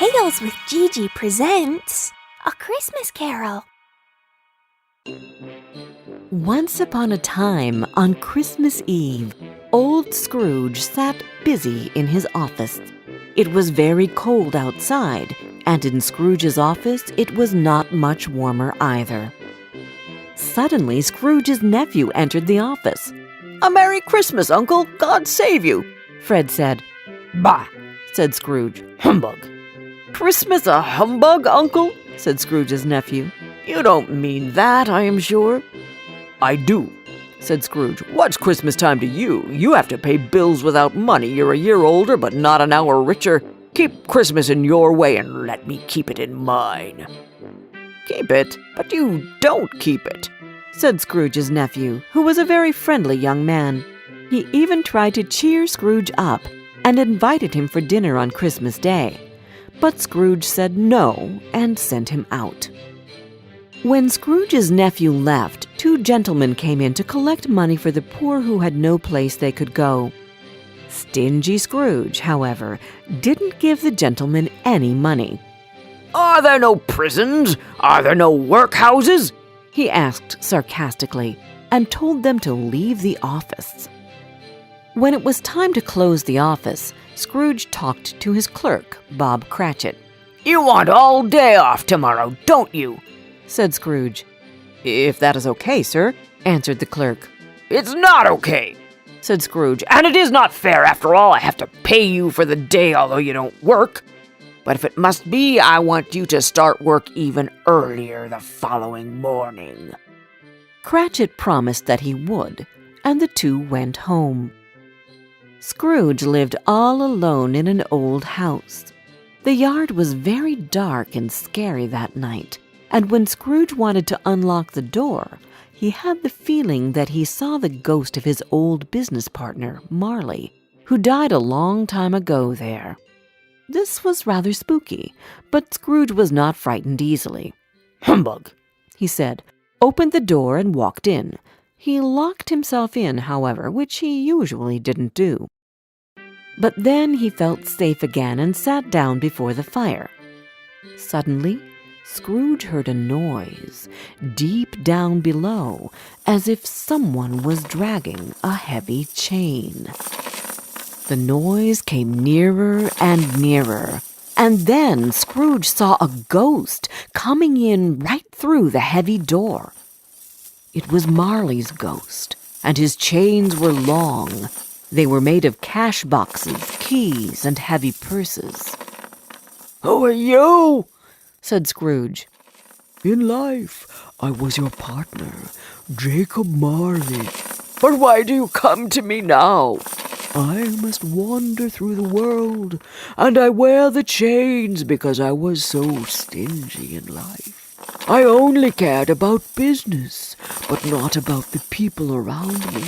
Tales with Gigi presents A Christmas Carol. Once upon a time, on Christmas Eve, old Scrooge sat busy in his office. It was very cold outside, and in Scrooge's office it was not much warmer either. Suddenly, Scrooge's nephew entered the office. "A Merry Christmas, Uncle! God save you!" Fred said. "Bah!" said Scrooge. "Humbug!" "Christmas a humbug, Uncle?" said Scrooge's nephew. "You don't mean that, I am sure." "I do," said Scrooge. "What's Christmas time to you? You have to pay bills without money. You're a year older, but not an hour richer. Keep Christmas in your way and let me keep it in mine." "Keep it? But you don't keep it," said Scrooge's nephew, who was a very friendly young man. He even tried to cheer Scrooge up and invited him for dinner on Christmas Day. But Scrooge said no and sent him out. When Scrooge's nephew left, two gentlemen came in to collect money for the poor who had no place they could go. Stingy Scrooge, however, didn't give the gentlemen any money. "Are there no prisons? Are there no workhouses?" he asked sarcastically, and told them to leave the office. When it was time to close the office, Scrooge talked to his clerk, Bob Cratchit. "You want all day off tomorrow, don't you?" said Scrooge. "If that is okay, sir," answered the clerk. "It's not okay," said Scrooge, "and it is not fair. After all, I have to pay you for the day, although you don't work. But if it must be, I want you to start work even earlier the following morning." Cratchit promised that he would, and the two went home. Scrooge lived all alone in an old house. The yard was very dark and scary that night, and when Scrooge wanted to unlock the door, he had the feeling that he saw the ghost of his old business partner, Marley, who died a long time ago there. This was rather spooky, but Scrooge was not frightened easily. "Humbug!" he said, opened the door and walked in. He locked himself in, however, which he usually didn't do. But then he felt safe again and sat down before the fire. Suddenly, Scrooge heard a noise deep down below, as if someone was dragging a heavy chain. The noise came nearer and nearer, and then Scrooge saw a ghost coming in right through the heavy door. It was Marley's ghost, and his chains were long. They were made of cash boxes, keys, and heavy purses. "Who are you?" said Scrooge. "In life, I was your partner, Jacob Marley. But why do you come to me now?" "I must wander through the world, and I wear the chains because I was so stingy in life. I only cared about business, but not about the people around me.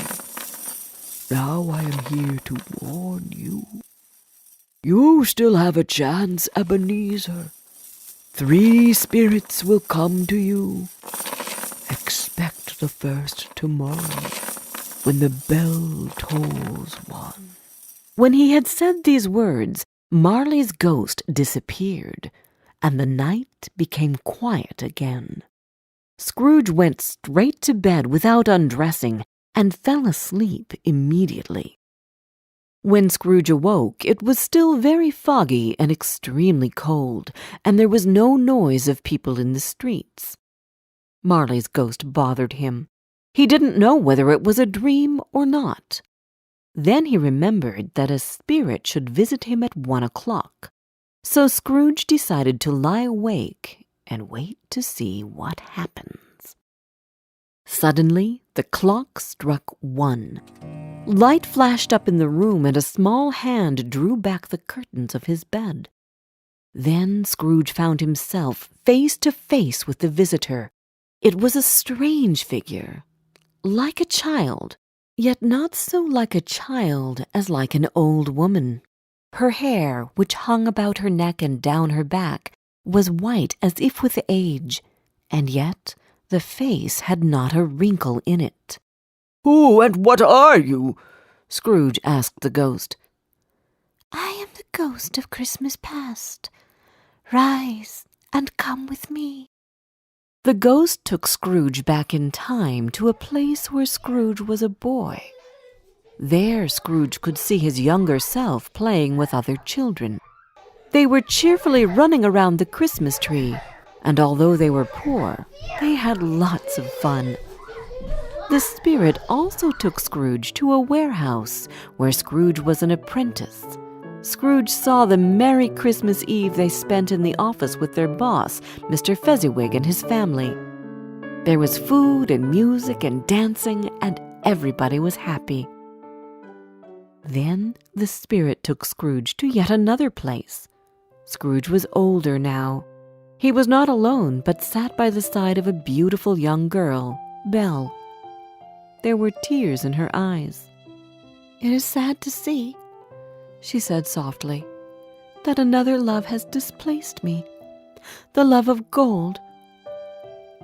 Now I am here to warn you. You still have a chance, Ebenezer. 3 spirits will come to you. Expect the first tomorrow, when the bell tolls 1. When he had said these words, Marley's ghost disappeared, and the night became quiet again. Scrooge went straight to bed without undressing, and fell asleep immediately. When Scrooge awoke, it was still very foggy and extremely cold, and there was no noise of people in the streets. Marley's ghost bothered him. He didn't know whether it was a dream or not. Then he remembered that a spirit should visit him at 1 o'clock, so Scrooge decided to lie awake and wait to see what happens. Suddenly, the clock struck 1. Light flashed up in the room, and a small hand drew back the curtains of his bed. Then Scrooge found himself face to face with the visitor. It was a strange figure, like a child, yet not so like a child as like an old woman. Her hair, which hung about her neck and down her back, was white as if with age, and yet the face had not a wrinkle in it. "Who and what are you?" Scrooge asked the ghost. I am the ghost of Christmas past. Rise and come with me. The ghost took Scrooge back in time to a place where Scrooge was a boy. There Scrooge could see his younger self playing with other children. They were cheerfully running around the Christmas tree, and although they were poor, they had lots of fun. The spirit also took Scrooge to a warehouse where Scrooge was an apprentice. Scrooge saw the merry Christmas Eve they spent in the office with their boss, Mr. Fezziwig, and his family. There was food and music and dancing, and everybody was happy. Then the spirit took Scrooge to yet another place. Scrooge was older now. He was not alone, but sat by the side of a beautiful young girl, Belle. There were tears in her eyes. It is sad to see, she said softly, that another love has displaced me, the love of gold.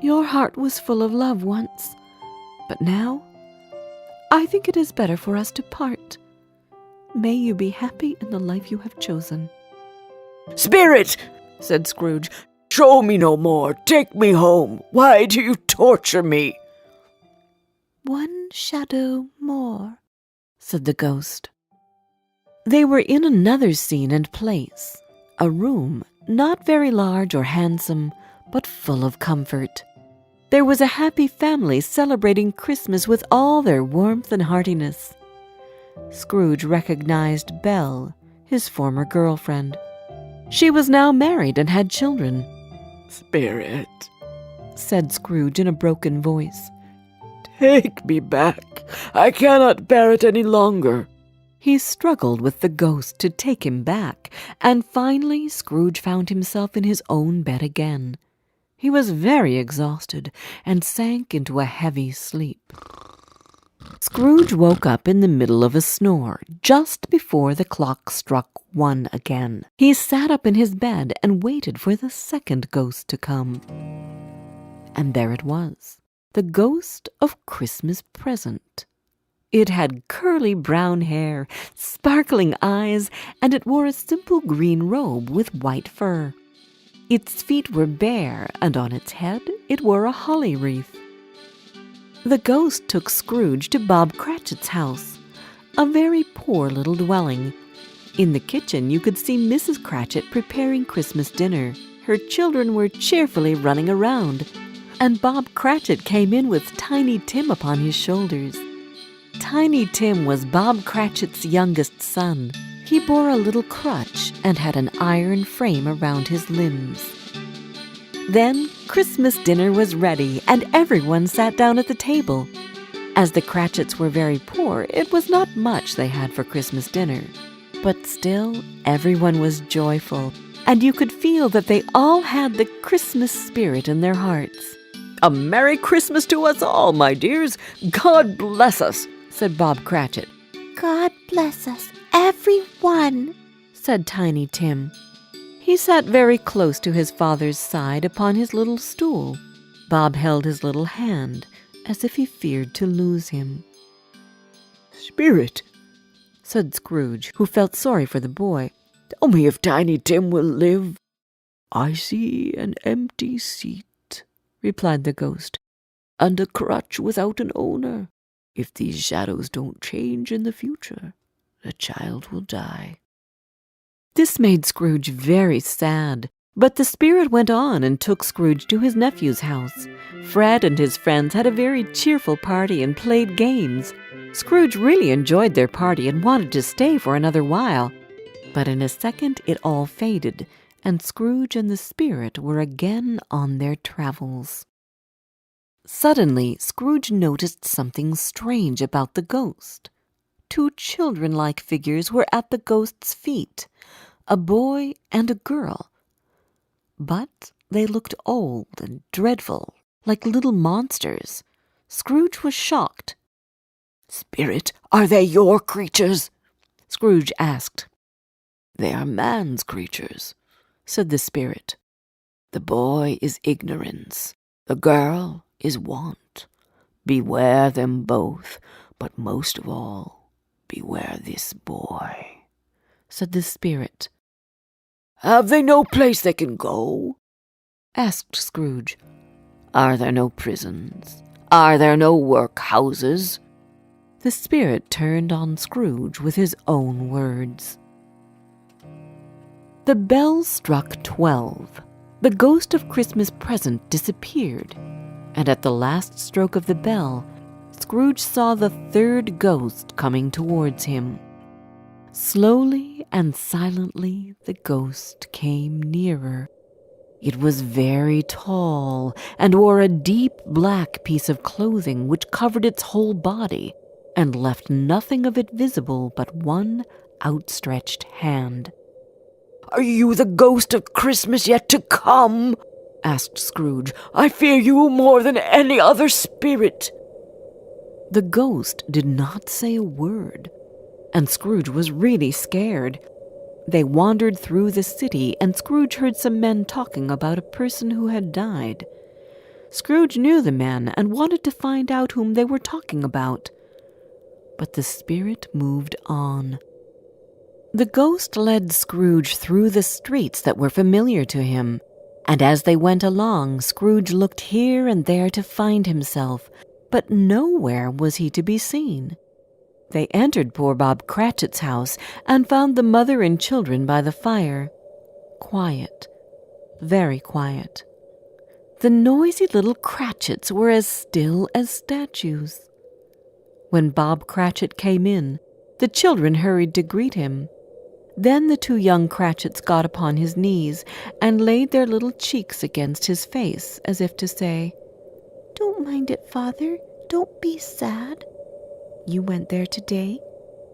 Your heart was full of love once, but now I think it is better for us to part. May you be happy in the life you have chosen. "Spirit," said Scrooge, "show me no more. Take me home. Why do you torture me?" one shadow more, said the ghost. They were in another scene and place, a room not very large or handsome, but full of comfort. There was a happy family celebrating Christmas with all their warmth and heartiness. Scrooge recognized Belle, his former girlfriend. She was now married and had children. "Spirit," said Scrooge in a broken voice, "take me back. I cannot bear it any longer." He struggled with the ghost to take him back, and finally Scrooge found himself in his own bed again. He was very exhausted and sank into a heavy sleep. Scrooge woke up in the middle of a snore, just before the clock struck 1 again. He sat up in his bed and waited for the second ghost to come. And there it was, the ghost of Christmas Present. It had curly brown hair, sparkling eyes, and it wore a simple green robe with white fur. Its feet were bare, and on its head it wore a holly wreath. The ghost took Scrooge to Bob Cratchit's house, a very poor little dwelling. In the kitchen you could see Mrs. Cratchit preparing Christmas dinner. Her children were cheerfully running around, and Bob Cratchit came in with Tiny Tim upon his shoulders. Tiny Tim was Bob Cratchit's youngest son. He bore a little crutch and had an iron frame around his limbs. Then Christmas dinner was ready, and everyone sat down at the table. As the Cratchits were very poor, it was not much they had for Christmas dinner. But still, everyone was joyful, and you could feel that they all had the Christmas spirit in their hearts. "A Merry Christmas to us all, my dears. God bless us," said Bob Cratchit. God bless us, everyone, said Tiny Tim. He sat very close to his father's side upon his little stool. Bob held his little hand, as if he feared to lose him. "Spirit," said Scrooge, who felt sorry for the boy, "tell me if Tiny Tim will live." "I see an empty seat," replied the ghost, "and a crutch without an owner. If these shadows don't change in the future, the child will die." This made Scrooge very sad, but the spirit went on and took Scrooge to his nephew's house. Fred and his friends had a very cheerful party and played games. Scrooge really enjoyed their party and wanted to stay for another while. But in a second it all faded, and Scrooge and the spirit were again on their travels. Suddenly, Scrooge noticed something strange about the ghost. 2 children-like figures were at the ghost's feet, a boy and a girl. But they looked old and dreadful, like little monsters. Scrooge was shocked. "Spirit, are they your creatures?" Scrooge asked. "They are man's creatures," said the spirit. "The boy is ignorance, the girl is want. Beware them both, but most of all, beware this boy," said the spirit. Have they no place they can go?" asked Scrooge. "Are there no prisons? Are there no workhouses?" The spirit turned on Scrooge with his own words. The bell struck 12. The ghost of Christmas present disappeared, and at the last stroke of the bell, Scrooge saw the third ghost coming towards him. Slowly and silently the ghost came nearer. It was very tall and wore a deep black piece of clothing which covered its whole body and left nothing of it visible but one outstretched hand. "Are you the ghost of Christmas yet to come?" asked Scrooge. "I fear you more than any other spirit." The ghost did not say a word, and Scrooge was really scared. They wandered through the city, and Scrooge heard some men talking about a person who had died. Scrooge knew the men and wanted to find out whom they were talking about. But the spirit moved on. The ghost led Scrooge through the streets that were familiar to him, and as they went along, Scrooge looked here and there to find himself, but nowhere was he to be seen. They entered poor Bob Cratchit's house and found the mother and children by the fire. Quiet, very quiet. The noisy little Cratchits were as still as statues. When Bob Cratchit came in, the children hurried to greet him. Then the two young Cratchits got upon his knees and laid their little cheeks against his face, as if to say, "Don't mind it, Father. Don't be sad." "You went there today?"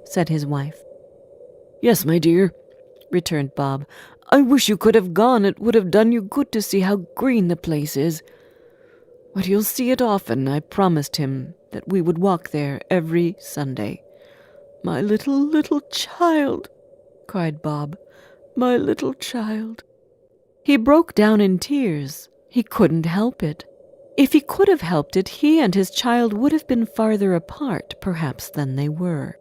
said his wife. "Yes, my dear," returned Bob. "I wish you could have gone. It would have done you good to see how green the place is. But you'll see it often. I promised him that we would walk there every Sunday." "My little child," cried Bob. "My little child." He broke down in tears. He couldn't help it. If he could have helped it, he and his child would have been farther apart, perhaps, than they were.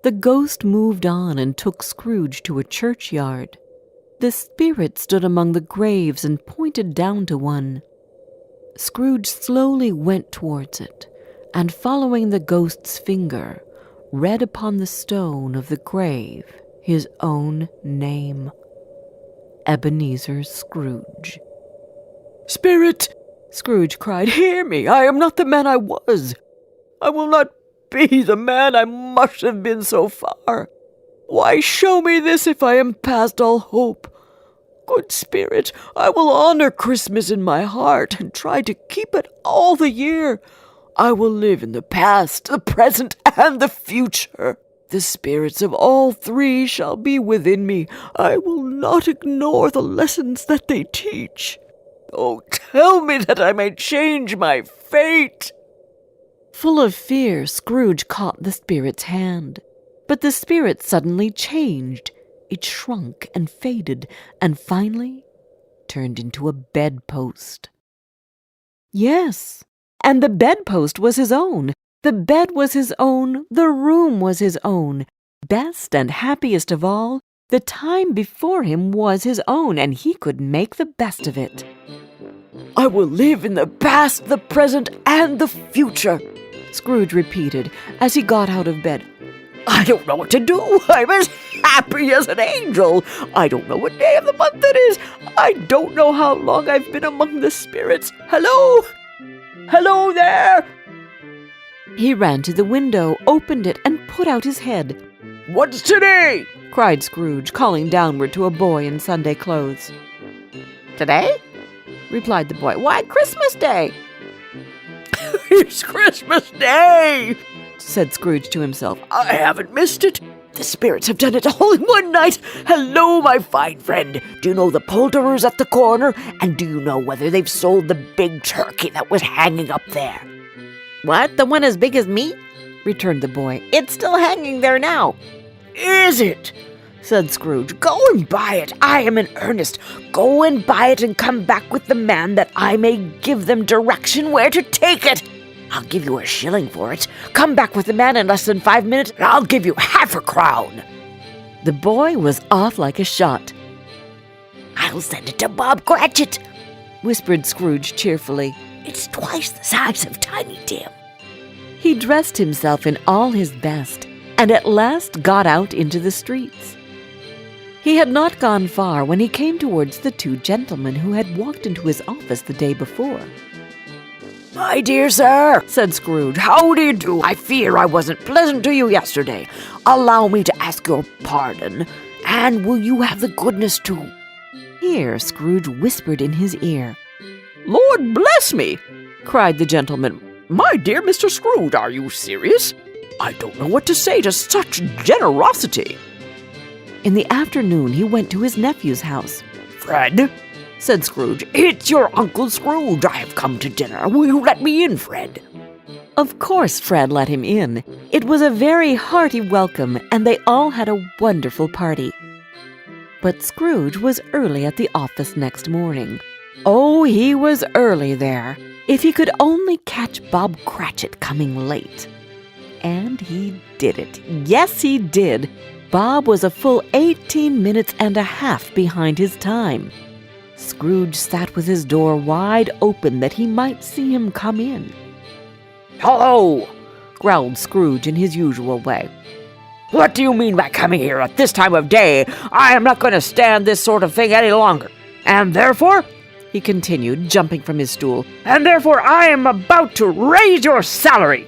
The ghost moved on and took Scrooge to a churchyard. The spirit stood among the graves and pointed down to one. Scrooge slowly went towards it, and following the ghost's finger, read upon the stone of the grave his own name. Ebenezer Scrooge. "Spirit!" Scrooge cried, "hear me! I am not the man I was. I will not be the man I must have been so far. Why show me this if I am past all hope? Good Spirit, I will honor Christmas in my heart and try to keep it all the year. I will live in the past, the present, and the future. The spirits of all three shall be within me. I will not ignore the lessons that they teach. Oh, tell me that I may change my fate." Full of fear, Scrooge caught the spirit's hand. But the spirit suddenly changed. It shrunk and faded, and finally turned into a bedpost. Yes, and the bedpost was his own. The bed was his own. The room was his own. Best and happiest of all, the time before him was his own, and he could make the best of it. "I will live in the past, the present, and the future," Scrooge repeated as he got out of bed. "I don't know what to do. I'm as happy as an angel. I don't know what day of the month it is. I don't know how long I've been among the spirits. Hello! Hello there!" He ran to the window, opened it, and put out his head. "What's today?" cried Scrooge, calling downward to a boy in Sunday clothes. "Today?" replied the boy. "Why, Christmas Day." "It's Christmas Day," said Scrooge to himself. "I haven't missed it. The spirits have done it all in one night. Hello, my fine friend. Do you know the poulterers at the corner? And do you know whether they've sold the big turkey that was hanging up there?" "What, the one as big as me?" returned the boy. "It's still hanging there now." "Is it?" said Scrooge. "Go and buy it. I am in earnest. Go and buy it and come back with the man that I may give them direction where to take it. I'll give you a shilling for it. Come back with the man in less than 5 minutes, and I'll give you half a crown." The boy was off like a shot. I'll send it to Bob Cratchit, whispered Scrooge cheerfully. It's twice the size of Tiny Tim. He dressed himself in all his best and at last got out into the streets. He had not gone far when he came towards the two gentlemen who had walked into his office the day before. My dear sir, said Scrooge, how do you do? I fear I wasn't pleasant to you yesterday. Allow me to ask your pardon, and will you have the goodness to... Here Scrooge whispered in his ear. Lord bless me, cried the gentleman. My dear Mr. Scrooge, are you serious? I don't know what to say to such generosity. In the afternoon he went to his nephew's house. Fred, said Scrooge, it's your Uncle Scrooge. I have come to dinner. Will you let me in, Fred? Of course Fred let him in. It was a very hearty welcome, and they all had a wonderful party. But Scrooge was early at the office next morning. Oh, he was early there. If he could only catch Bob Cratchit coming late. And he did it. Yes, he did. Bob was a full 18 minutes and a half behind his time. Scrooge sat with his door wide open that he might see him come in. Hello, growled Scrooge in his usual way. What do you mean by coming here at this time of day? I am not going to stand this sort of thing any longer. And therefore, he continued, jumping from his stool, and therefore I am about to raise your salary.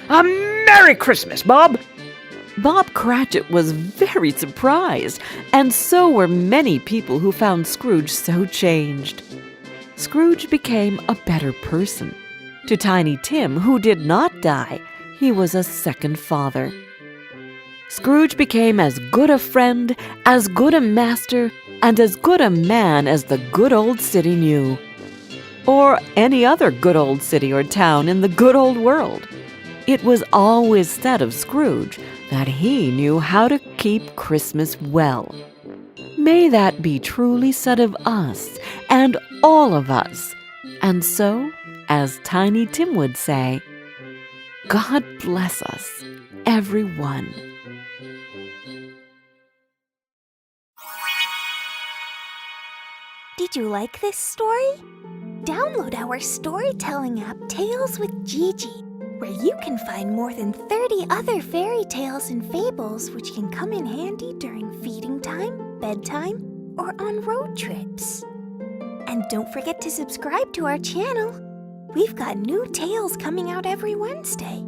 A Merry Christmas, Bob. Bob Cratchit was very surprised, and so were many people who found Scrooge so changed. Scrooge became a better person. To Tiny Tim, who did not die, he was a second father. Scrooge became as good a friend, as good a master, and as good a man as the good old city knew. Or any other good old city or town in the good old world. It was always said of Scrooge that he knew how to keep Christmas well. May that be truly said of us and all of us. And so, as Tiny Tim would say, God bless us, everyone. Did you like this story? Download our storytelling app, Tales with Gigi, where you can find more than 30 other fairy tales and fables which can come in handy during feeding time, bedtime, or on road trips. And don't forget to subscribe to our channel. We've got new tales coming out every Wednesday.